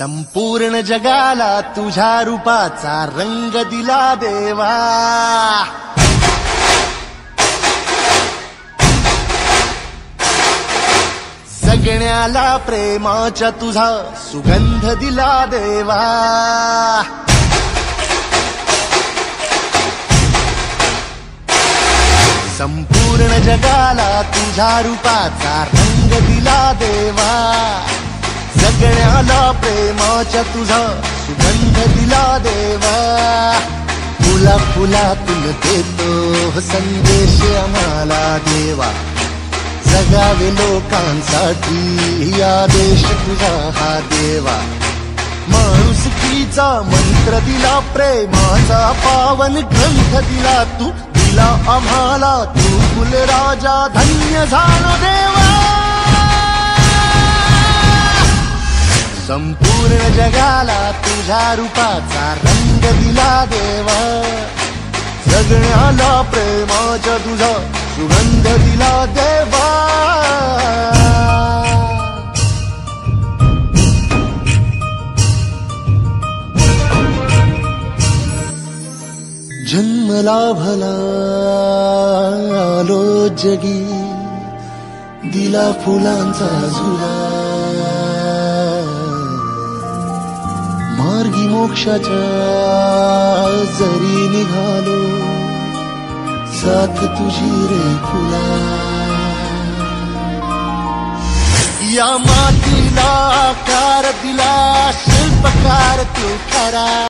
संपूर्ण जगाला तुझ्या रूपाचा रंग दिला देवा। सगळ्याला प्रेमाचा तुझा सुगंध दिला देवा। संपूर्ण जगाला तुझ्या रूपाचा रंग दिला देवा। सगळ्याला प्रेमाचा तुझा सुगंध दिला देवा। फुला फुलातून देतो संदेश आम्हाला देवा। जगावे लोकांसाठी आदेश तुझा हा देवा। माणुसकीचा मंत्र दिला, प्रेमाचा पावन ग्रंथ दिला तू। दिला आम्हाला तू कुलराजा, धन्य झालो देवा। संपूर्ण जगाला तुझ्या रूपाचा रंग दिला देवा। सगळ्याला प्रेमाचा तुझा सुगंध दिला देवा। जन्मला भला आलो जगी, दिला फुलांचा झुला। मार्गी मोक्षाच्या जरी निघालो, साथ तुझी रे फुला। या मातीला आकार दिला, शिल्पकार तू खरा।